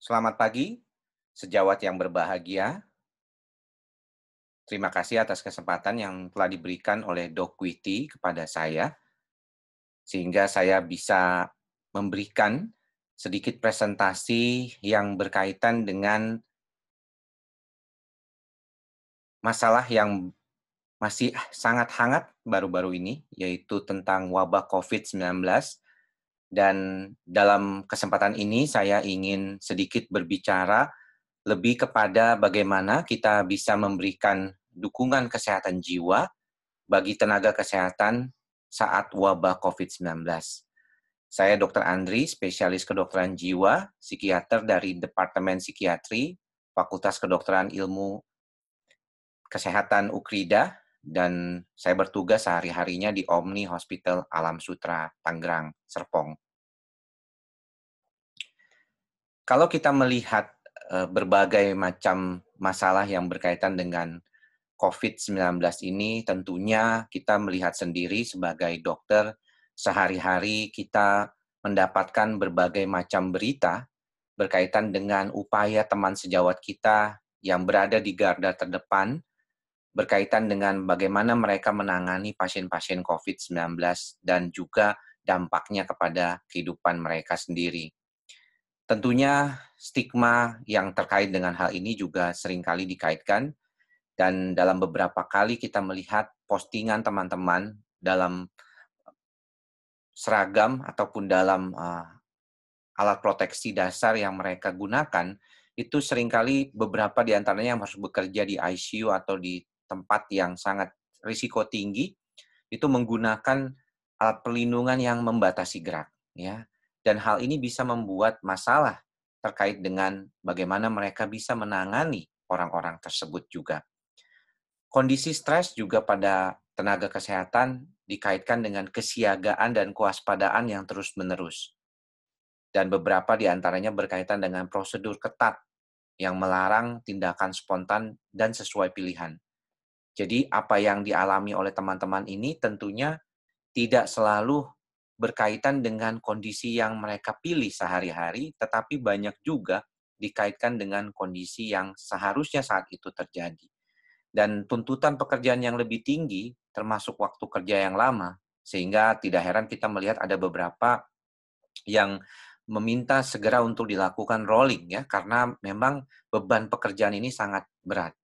Selamat pagi, sejawat yang berbahagia. Terima kasih atas kesempatan yang telah diberikan oleh Dok Witi kepada saya, sehingga saya bisa memberikan sedikit presentasi yang berkaitan dengan masalah yang masih sangat hangat baru-baru ini, yaitu tentang wabah COVID-19. Dan dalam kesempatan ini saya ingin sedikit berbicara lebih kepada bagaimana kita bisa memberikan dukungan kesehatan jiwa bagi tenaga kesehatan saat wabah COVID-19. Saya Dr. Andri, spesialis kedokteran jiwa, psikiater dari Departemen Psikiatri, Fakultas Kedokteran Ilmu Kesehatan Ukrida, dan saya bertugas sehari-harinya di Omni Hospital Alam Sutra, Tangerang, Serpong. Kalau kita melihat berbagai macam masalah yang berkaitan dengan COVID-19 ini, tentunya kita melihat sendiri sebagai dokter, sehari-hari kita mendapatkan berbagai macam berita berkaitan dengan upaya teman sejawat kita yang berada di garda terdepan, berkaitan dengan bagaimana mereka menangani pasien-pasien COVID-19 dan juga dampaknya kepada kehidupan mereka sendiri. Tentunya stigma yang terkait dengan hal ini juga seringkali dikaitkan dan dalam beberapa kali kita melihat postingan teman-teman dalam seragam ataupun dalam alat proteksi dasar yang mereka gunakan, itu seringkali beberapa di antaranya yang harus bekerja di ICU atau di tempat yang sangat risiko tinggi, itu menggunakan alat perlindungan yang membatasi gerak, ya. Dan hal ini bisa membuat masalah terkait dengan bagaimana mereka bisa menangani orang-orang tersebut juga. Kondisi stres juga pada tenaga kesehatan dikaitkan dengan kesiagaan dan kewaspadaan yang terus-menerus. Dan beberapa di antaranya berkaitan dengan prosedur ketat yang melarang tindakan spontan dan sesuai pilihan. Jadi apa yang dialami oleh teman-teman ini tentunya tidak selalu berkaitan dengan kondisi yang mereka pilih sehari-hari, tetapi banyak juga dikaitkan dengan kondisi yang seharusnya saat itu terjadi. Dan tuntutan pekerjaan yang lebih tinggi, termasuk waktu kerja yang lama, sehingga tidak heran kita melihat ada beberapa yang meminta segera untuk dilakukan rolling ya, karena memang beban pekerjaan ini sangat berat.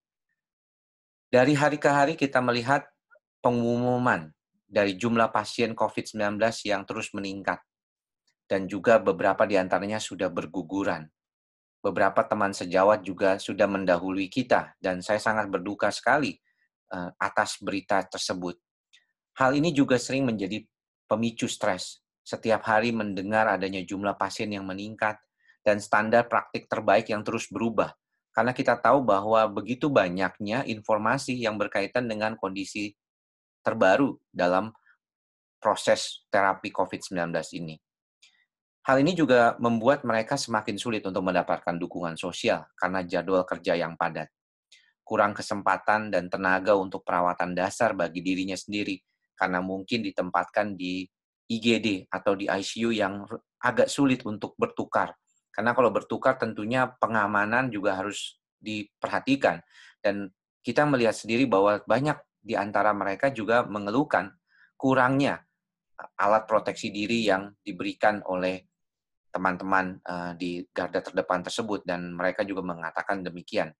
Dari hari ke hari kita melihat pengumuman dari jumlah pasien COVID-19 yang terus meningkat dan juga beberapa di antaranya sudah berguguran. Beberapa teman sejawat juga sudah mendahului kita dan saya sangat berduka sekali atas berita tersebut. Hal ini juga sering menjadi pemicu stres. Setiap hari mendengar adanya jumlah pasien yang meningkat dan standar praktik terbaik yang terus berubah. Karena kita tahu bahwa begitu banyaknya informasi yang berkaitan dengan kondisi terbaru dalam proses terapi COVID-19 ini. Hal ini juga membuat mereka semakin sulit untuk mendapatkan dukungan sosial karena jadwal kerja yang padat, kurang kesempatan dan tenaga untuk perawatan dasar bagi dirinya sendiri karena mungkin ditempatkan di IGD atau di ICU yang agak sulit untuk bertukar. Karena kalau bertukar tentunya pengamanan juga harus diperhatikan dan kita melihat sendiri bahwa banyak di antara mereka juga mengeluhkan kurangnya alat proteksi diri yang diberikan oleh teman-teman di garda terdepan tersebut dan mereka juga mengatakan demikian.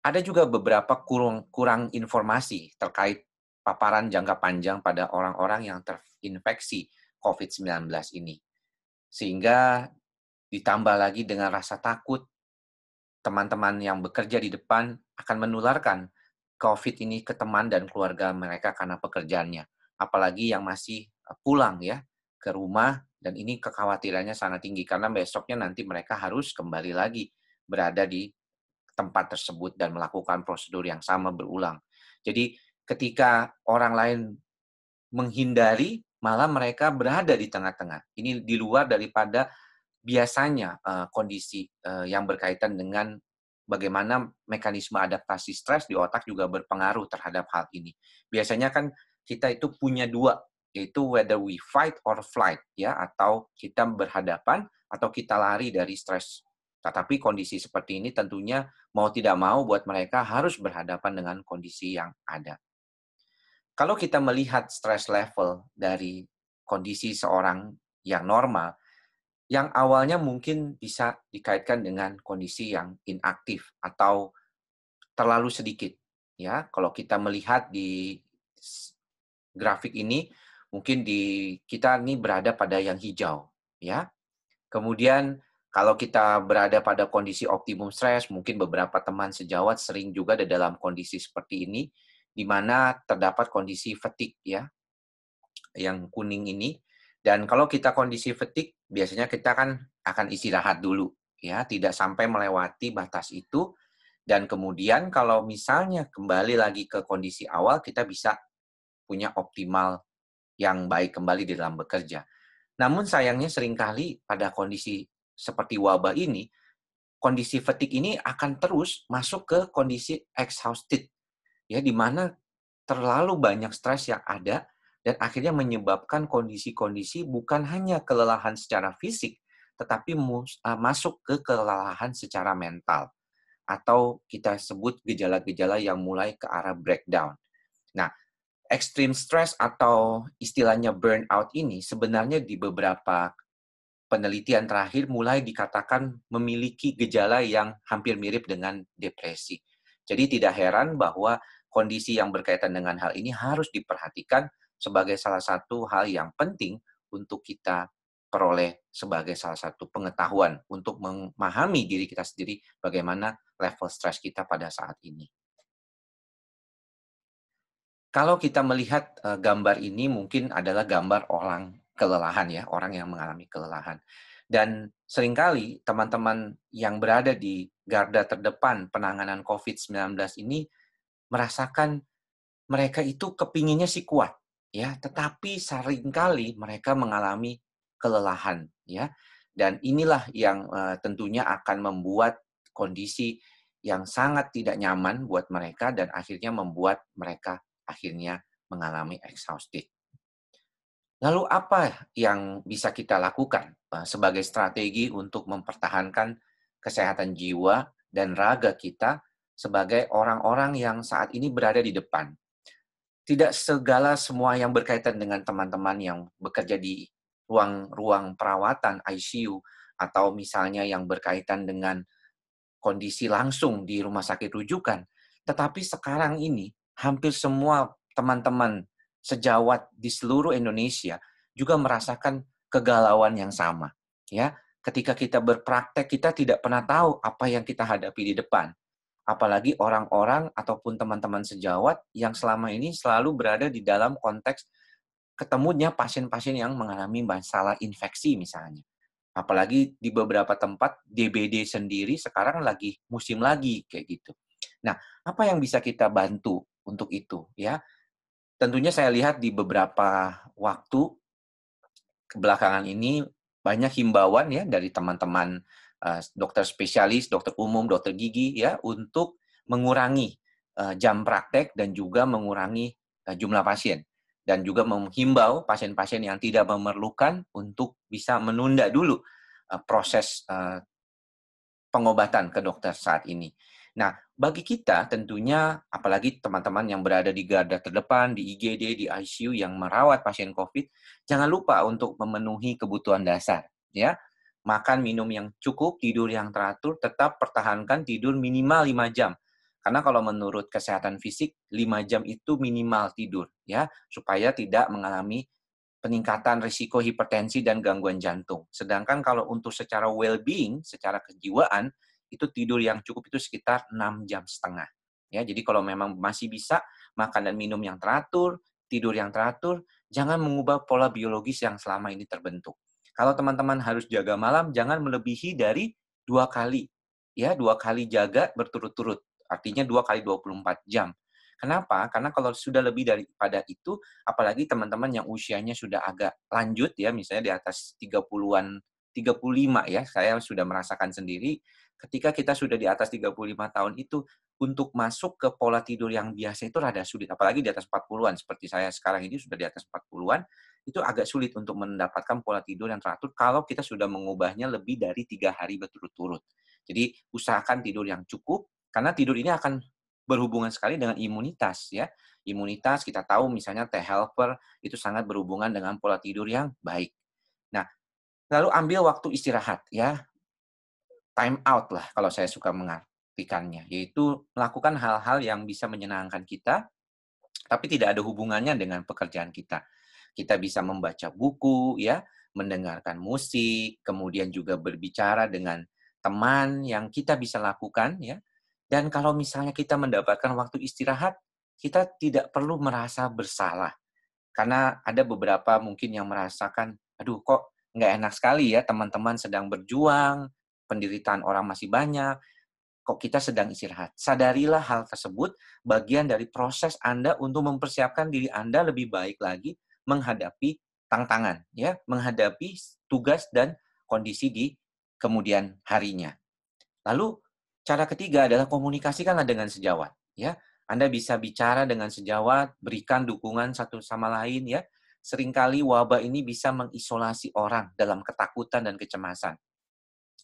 Ada juga beberapa kurang informasi terkait paparan jangka panjang pada orang-orang yang terinfeksi COVID-19 ini. Sehingga ditambah lagi dengan rasa takut teman-teman yang bekerja di depan akan menularkan COVID ini ke teman dan keluarga mereka karena pekerjaannya. Apalagi yang masih pulang ya ke rumah dan ini kekhawatirannya sangat tinggi karena besoknya nanti mereka harus kembali lagi berada di tempat tersebut dan melakukan prosedur yang sama berulang. Jadi ketika orang lain menghindari, malah mereka berada di tengah-tengah. Ini di luar daripada biasanya kondisi yang berkaitan dengan bagaimana mekanisme adaptasi stres di otak juga berpengaruh terhadap hal ini. Biasanya kan kita itu punya dua yaitu whether we fight or flight, ya, atau kita berhadapan atau kita lari dari stres. Tetapi kondisi seperti ini tentunya mau tidak mau buat mereka harus berhadapan dengan kondisi yang ada. Kalau kita melihat stress level dari kondisi seorang yang normal, yang awalnya mungkin bisa dikaitkan dengan kondisi yang inaktif atau terlalu sedikit. Ya, kalau kita melihat di grafik ini, mungkin kita ini berada pada yang hijau, ya. Kemudian kalau kita berada pada kondisi optimum stres, mungkin beberapa teman sejawat sering juga ada dalam kondisi seperti ini, di mana terdapat kondisi fatigue, ya, yang kuning ini. Dan kalau kita kondisi fatigue, biasanya kita kan akan istirahat dulu, ya, tidak sampai melewati batas itu. Dan kemudian kalau misalnya kembali lagi ke kondisi awal, kita bisa punya optimal yang baik kembali di dalam bekerja. Namun sayangnya seringkali pada kondisi seperti wabah ini, kondisi fatigue ini akan terus masuk ke kondisi exhausted, ya, di mana terlalu banyak stres yang ada dan akhirnya menyebabkan kondisi-kondisi bukan hanya kelelahan secara fisik, tetapi masuk ke kelelahan secara mental atau kita sebut gejala-gejala yang mulai ke arah breakdown. Nah, extreme stress atau istilahnya burnout ini sebenarnya di beberapa penelitian terakhir mulai dikatakan memiliki gejala yang hampir mirip dengan depresi. Jadi tidak heran bahwa kondisi yang berkaitan dengan hal ini harus diperhatikan sebagai salah satu hal yang penting untuk kita peroleh sebagai salah satu pengetahuan untuk memahami diri kita sendiri bagaimana level stres kita pada saat ini. Kalau kita melihat gambar ini mungkin adalah gambar orang kelelahan, ya, orang yang mengalami kelelahan. Dan seringkali teman-teman yang berada di garda terdepan penanganan COVID-19 ini merasakan mereka itu kepinginnya sih kuat, ya, tetapi seringkali mereka mengalami kelelahan, ya. Dan inilah yang tentunya akan membuat kondisi yang sangat tidak nyaman buat mereka dan akhirnya membuat mereka akhirnya mengalami exhausted. Lalu apa yang bisa kita lakukan sebagai strategi untuk mempertahankan kesehatan jiwa dan raga kita sebagai orang-orang yang saat ini berada di depan? Tidak segala semua yang berkaitan dengan teman-teman yang bekerja di ruang-ruang perawatan ICU atau misalnya yang berkaitan dengan kondisi langsung di rumah sakit rujukan. Tetapi sekarang ini hampir semua teman-teman sejawat di seluruh Indonesia juga merasakan kegalauan yang sama. Ya, ketika kita berpraktek kita tidak pernah tahu apa yang kita hadapi di depan. Apalagi orang-orang ataupun teman-teman sejawat yang selama ini selalu berada di dalam konteks ketemunya pasien-pasien yang mengalami masalah infeksi misalnya. Apalagi di beberapa tempat DBD sendiri sekarang lagi musim lagi kayak gitu. Nah, apa yang bisa kita bantu untuk itu, ya? Tentunya saya lihat di beberapa waktu kebelakangan ini banyak himbauan, ya, dari teman-teman dokter spesialis, dokter umum, dokter gigi, ya, untuk mengurangi jam praktek dan juga mengurangi jumlah pasien dan juga menghimbau pasien-pasien yang tidak memerlukan untuk bisa menunda dulu proses pengobatan ke dokter saat ini. Nah, bagi kita tentunya, apalagi teman-teman yang berada di garda terdepan, di IGD, di ICU yang merawat pasien COVID, jangan lupa untuk memenuhi kebutuhan dasar, ya. Makan, minum yang cukup, tidur yang teratur, tetap pertahankan tidur minimal 5 jam. Karena kalau menurut kesehatan fisik, 5 jam itu minimal tidur, ya, supaya tidak mengalami peningkatan risiko hipertensi dan gangguan jantung. Sedangkan kalau untuk secara well-being, secara kejiwaan, itu tidur yang cukup itu sekitar 6,5 jam. Ya, jadi kalau memang masih bisa makan dan minum yang teratur, tidur yang teratur, jangan mengubah pola biologis yang selama ini terbentuk. Kalau teman-teman harus jaga malam, jangan melebihi dari 2 kali. Ya, 2 kali jaga berturut-turut. Artinya 2 kali 24 jam. Kenapa? Karena kalau sudah lebih daripada itu, apalagi teman-teman yang usianya sudah agak lanjut, ya, misalnya di atas 30-an, 35, ya, saya sudah merasakan sendiri, ketika kita sudah di atas 35 tahun itu, untuk masuk ke pola tidur yang biasa itu rada sulit, apalagi di atas 40-an seperti saya sekarang ini sudah di atas 40-an, itu agak sulit untuk mendapatkan pola tidur yang teratur kalau kita sudah mengubahnya lebih dari 3 hari berturut-turut. Jadi usahakan tidur yang cukup, karena tidur ini akan berhubungan sekali dengan imunitas ya. Imunitas kita tahu misalnya T-helper itu sangat berhubungan dengan pola tidur yang baik. Nah, lalu ambil waktu istirahat ya, time out lah kalau saya suka mengartikannya, yaitu melakukan hal-hal yang bisa menyenangkan kita, tapi tidak ada hubungannya dengan pekerjaan kita. Kita bisa membaca buku ya, mendengarkan musik, kemudian juga berbicara dengan teman yang kita bisa lakukan ya. Dan kalau misalnya kita mendapatkan waktu istirahat, kita tidak perlu merasa bersalah. Karena ada beberapa mungkin yang merasakan, aduh kok nggak enak sekali ya teman-teman sedang berjuang, penderitaan orang masih banyak, kok kita sedang istirahat. Sadarilah hal tersebut bagian dari proses Anda untuk mempersiapkan diri Anda lebih baik lagi menghadapi tantangan, ya, menghadapi tugas dan kondisi di kemudian harinya. Lalu cara ketiga adalah komunikasikanlah dengan sejawat, ya. Anda bisa bicara dengan sejawat, berikan dukungan satu sama lain ya. Seringkali wabah ini bisa mengisolasi orang dalam ketakutan dan kecemasan.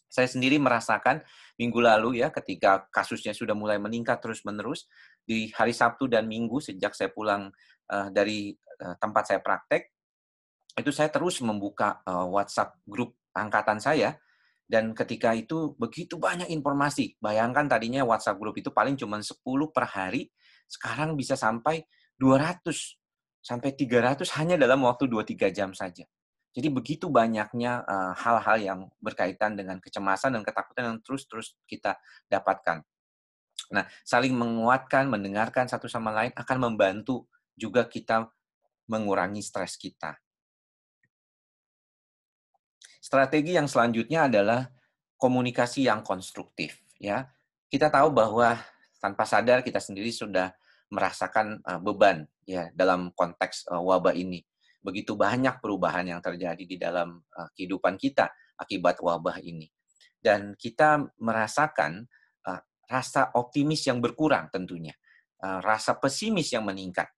Saya sendiri merasakan minggu lalu ya, ketika kasusnya sudah mulai meningkat terus-menerus, di hari Sabtu dan Minggu sejak saya pulang dari tempat saya praktek, itu saya terus membuka WhatsApp grup angkatan saya, dan ketika itu begitu banyak informasi. Bayangkan tadinya WhatsApp grup itu paling cuma 10 per hari, sekarang bisa sampai 200 sampai 300 hanya dalam waktu 2-3 jam saja. Jadi begitu banyaknya hal-hal yang berkaitan dengan kecemasan dan ketakutan yang terus-terus kita dapatkan. Nah, saling menguatkan, mendengarkan satu sama lain akan membantu juga kita mengurangi stres kita. Strategi yang selanjutnya adalah komunikasi yang konstruktif, ya. Kita tahu bahwa tanpa sadar kita sendiri sudah merasakan beban ya dalam konteks wabah ini. Begitu banyak perubahan yang terjadi di dalam kehidupan kita akibat wabah ini. Dan kita merasakan rasa optimis yang berkurang tentunya, rasa pesimis yang meningkat.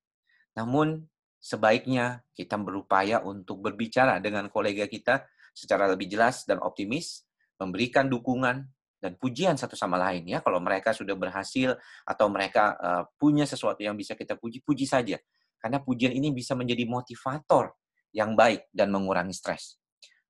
Namun, sebaiknya kita berupaya untuk berbicara dengan kolega kita secara lebih jelas dan optimis, memberikan dukungan dan pujian satu sama lain ya. Kalau mereka sudah berhasil atau mereka punya sesuatu yang bisa kita puji, puji saja. Karena pujian ini bisa menjadi motivator yang baik dan mengurangi stres.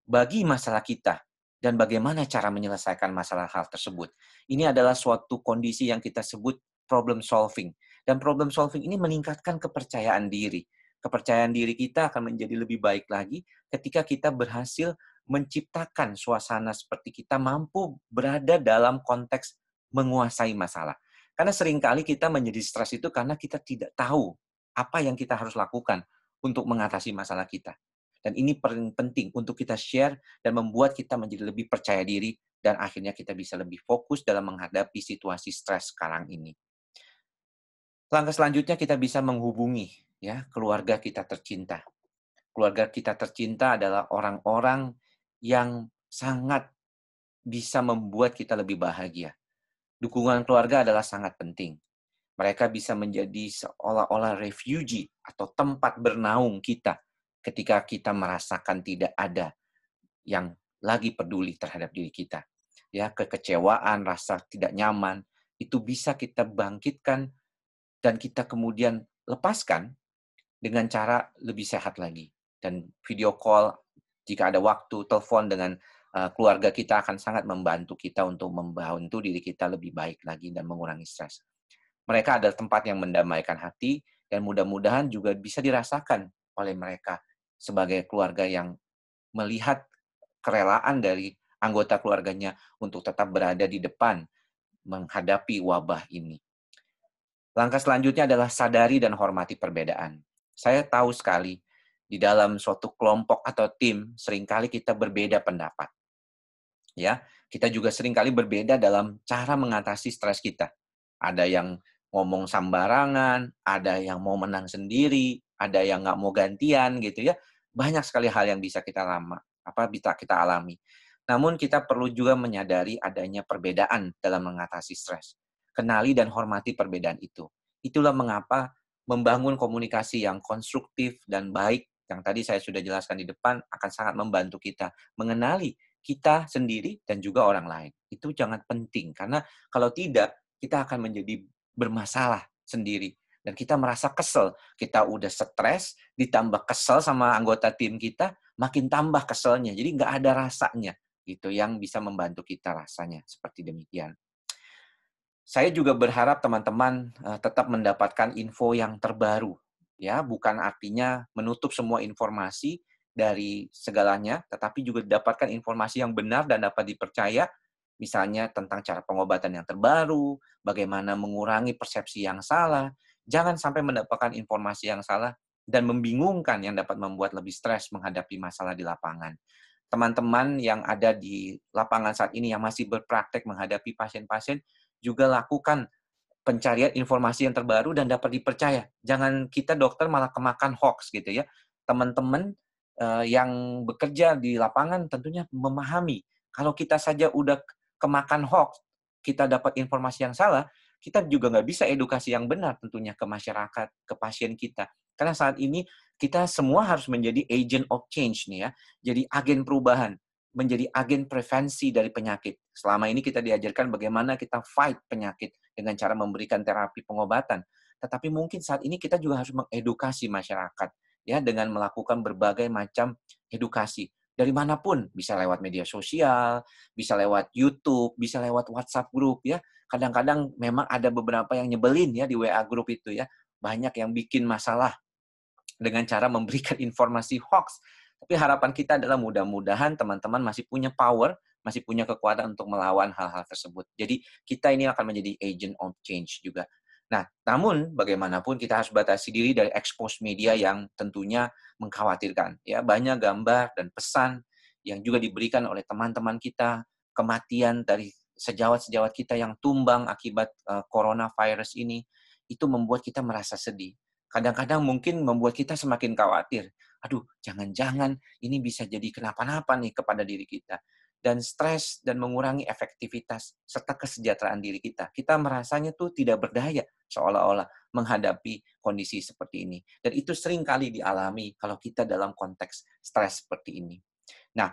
Bagi masalah kita dan bagaimana cara menyelesaikan masalah hal tersebut. Ini adalah suatu kondisi yang kita sebut problem solving. Dan problem solving ini meningkatkan kepercayaan diri. Kepercayaan diri kita akan menjadi lebih baik lagi ketika kita berhasil menciptakan suasana seperti kita mampu berada dalam konteks menguasai masalah. Karena seringkali kita menjadi stres itu karena kita tidak tahu apa yang kita harus lakukan untuk mengatasi masalah kita. Dan ini penting untuk kita share dan membuat kita menjadi lebih percaya diri dan akhirnya kita bisa lebih fokus dalam menghadapi situasi stres sekarang ini. Langkah selanjutnya kita bisa menghubungi ya keluarga kita tercinta. Keluarga kita tercinta adalah orang-orang yang sangat bisa membuat kita lebih bahagia. Dukungan keluarga adalah sangat penting. Mereka bisa menjadi seolah-olah refugee atau tempat bernaung kita ketika kita merasakan tidak ada yang lagi peduli terhadap diri kita. Ya, kekecewaan, rasa tidak nyaman, itu bisa kita bangkitkan dan kita kemudian lepaskan dengan cara lebih sehat lagi. Dan video call, jika ada waktu, telepon dengan keluarga kita akan sangat membantu kita untuk membantu diri kita lebih baik lagi dan mengurangi stres. Mereka adalah tempat yang mendamaikan hati dan mudah-mudahan juga bisa dirasakan oleh mereka sebagai keluarga yang melihat kerelaan dari anggota keluarganya untuk tetap berada di depan menghadapi wabah ini. Langkah selanjutnya adalah sadari dan hormati perbedaan. Saya tahu sekali di dalam suatu kelompok atau tim seringkali kita berbeda pendapat. Ya, kita juga seringkali berbeda dalam cara mengatasi stres kita. Ada yang ngomong sembarangan, ada yang mau menang sendiri, ada yang nggak mau gantian gitu ya. Banyak sekali hal yang bisa bisa kita alami. Namun kita perlu juga menyadari adanya perbedaan dalam mengatasi stres. kenali dan hormati perbedaan itu. Itulah mengapa membangun komunikasi yang konstruktif dan baik, yang tadi saya sudah jelaskan di depan, akan sangat membantu kita mengenali kita sendiri dan juga orang lain. Itu sangat penting, karena kalau tidak, kita akan menjadi bermasalah sendiri. Dan kita merasa kesel. Kita udah stres, ditambah kesel sama anggota tim kita, makin tambah keselnya. Jadi nggak ada rasanya gitu yang bisa membantu kita rasanya. Seperti demikian. Saya juga berharap teman-teman tetap mendapatkan info yang terbaru. Ya, bukan artinya menutup semua informasi dari segalanya, tetapi juga dapatkan informasi yang benar dan dapat dipercaya, misalnya tentang cara pengobatan yang terbaru, bagaimana mengurangi persepsi yang salah. Jangan sampai mendapatkan informasi yang salah dan membingungkan yang dapat membuat lebih stres menghadapi masalah di lapangan. Teman-teman yang ada di lapangan saat ini yang masih berpraktek menghadapi pasien-pasien, juga lakukan pencarian informasi yang terbaru dan dapat dipercaya. Jangan kita dokter malah kemakan hoax gitu ya. Teman-teman yang bekerja di lapangan tentunya memahami kalau kita saja udah kemakan hoax, kita dapat informasi yang salah, kita juga nggak bisa edukasi yang benar tentunya ke masyarakat, ke pasien kita. Karena saat ini kita semua harus menjadi agent of change nih ya. Jadi agen perubahan, menjadi agen prevensi dari penyakit. Selama ini kita diajarkan bagaimana kita fight penyakit dengan cara memberikan terapi pengobatan. Tetapi mungkin saat ini kita juga harus mengedukasi masyarakat ya dengan melakukan berbagai macam edukasi. Dari manapun, bisa lewat media sosial, bisa lewat YouTube, bisa lewat WhatsApp group ya. Kadang-kadang memang ada beberapa yang nyebelin ya di WA group itu ya. Banyak yang bikin masalah dengan cara memberikan informasi hoax. Tapi harapan kita adalah mudah-mudahan teman-teman masih punya power, masih punya kekuatan untuk melawan hal-hal tersebut. Jadi kita ini akan menjadi agent of change juga. Nah, namun bagaimanapun kita harus batasi diri dari expose media yang tentunya mengkhawatirkan. Ya, banyak gambar dan pesan yang juga diberikan oleh teman-teman kita, kematian dari sejawat-sejawat kita yang tumbang akibat coronavirus ini, itu membuat kita merasa sedih. Kadang-kadang mungkin membuat kita semakin khawatir. Aduh, jangan-jangan ini bisa jadi kenapa-napa nih kepada diri kita. Dan stres dan mengurangi efektivitas serta kesejahteraan diri kita. Kita merasanya tuh tidak berdaya seolah-olah menghadapi kondisi seperti ini. Dan itu sering kali dialami kalau kita dalam konteks stres seperti ini. Nah,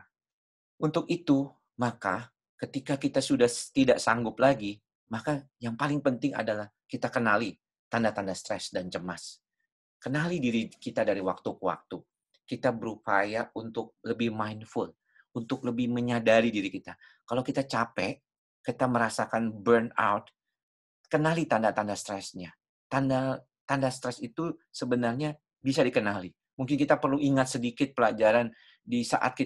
untuk itu, maka ketika kita sudah tidak sanggup lagi, maka yang paling penting adalah kita kenali tanda-tanda stres dan cemas. Kenali diri kita dari waktu ke waktu. Kita berupaya untuk lebih mindful, untuk lebih menyadari diri kita. Kalau kita capek, kita merasakan burnout, kenali tanda-tanda stresnya. Tanda stres itu sebenarnya bisa dikenali. Mungkin kita perlu ingat sedikit pelajaran di saat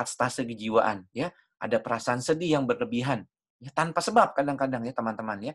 stase kejiwaan, ya. Ada perasaan sedih yang berlebihan, ya, tanpa sebab kadang-kadang ya teman-teman ya.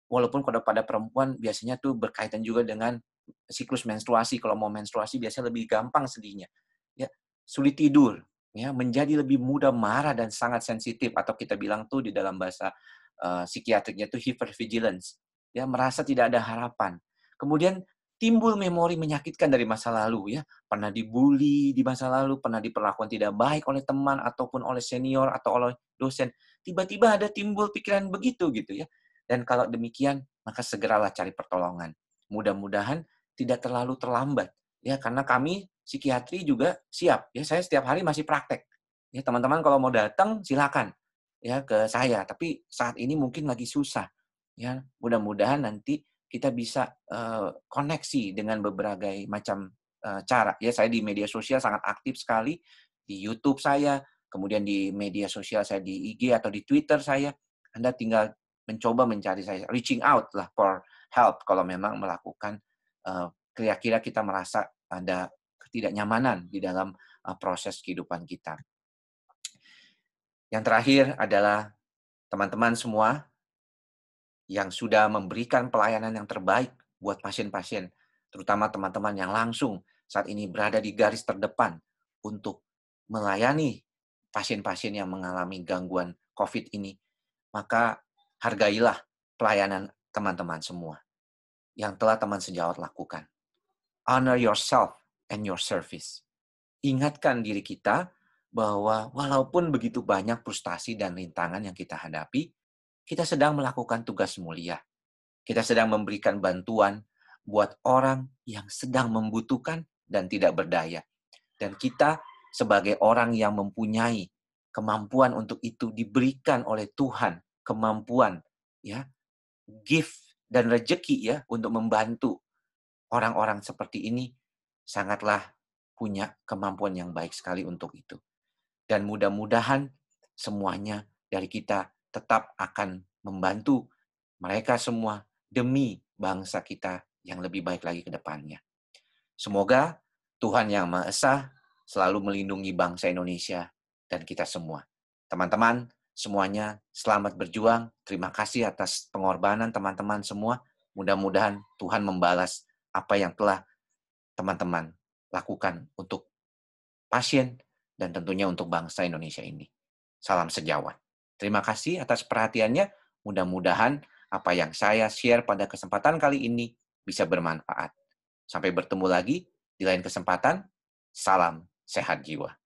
Walaupun kalau pada perempuan biasanya tuh berkaitan juga dengan siklus menstruasi. Kalau mau menstruasi biasanya lebih gampang sedihnya. Ya, sulit tidur, ya, menjadi lebih mudah marah dan sangat sensitif atau kita bilang tuh di dalam bahasa psikiatriknya tuh hypervigilance. Ya, merasa tidak ada harapan. Kemudian timbul memori menyakitkan dari masa lalu ya. Pernah dibully di masa lalu, pernah diperlakukan tidak baik oleh teman ataupun oleh senior atau oleh dosen. Tiba-tiba ada timbul pikiran begitu gitu ya. Dan kalau demikian, maka segeralah cari pertolongan. Mudah-mudahan tidak terlalu terlambat. Ya, karena kami psikiatri juga siap. Ya, saya setiap hari masih praktek. Ya, teman-teman kalau mau datang silakan ya ke saya. Tapi saat ini mungkin lagi susah. Ya, mudah-mudahan nanti kita bisa koneksi dengan berbagai macam cara. Ya, saya di media sosial sangat aktif sekali di YouTube saya, kemudian di media sosial saya di IG atau di Twitter saya. Anda tinggal mencoba mencari saya, reaching out lah for help kalau memang melakukan kira-kira kita merasa ada ketidaknyamanan di dalam proses kehidupan kita. Yang terakhir adalah teman-teman semua yang sudah memberikan pelayanan yang terbaik buat pasien-pasien, terutama teman-teman yang langsung saat ini berada di garis terdepan untuk melayani pasien-pasien yang mengalami gangguan COVID ini, maka hargailah pelayanan teman-teman semua yang telah teman sejawat lakukan. Honor yourself and your service. Ingatkan diri kita bahwa walaupun begitu banyak frustasi dan rintangan yang kita hadapi, kita sedang melakukan tugas mulia. Kita sedang memberikan bantuan buat orang yang sedang membutuhkan dan tidak berdaya. Dan kita sebagai orang yang mempunyai kemampuan untuk itu diberikan oleh Tuhan, kemampuan, ya, gift dan rejeki ya untuk membantu orang-orang seperti ini, sangatlah punya kemampuan yang baik sekali untuk itu. Dan mudah-mudahan semuanya dari kita tetap akan membantu mereka semua demi bangsa kita yang lebih baik lagi ke depannya. Semoga Tuhan Yang Maha Esa selalu melindungi bangsa Indonesia dan kita semua. Teman-teman, semuanya selamat berjuang. Terima kasih atas pengorbanan teman-teman semua. Mudah-mudahan Tuhan membalas apa yang telah teman-teman lakukan untuk pasien dan tentunya untuk bangsa Indonesia ini. Salam sejawat. Terima kasih atas perhatiannya. Mudah-mudahan apa yang saya share pada kesempatan kali ini bisa bermanfaat. Sampai bertemu lagi di lain kesempatan. Salam sehat jiwa.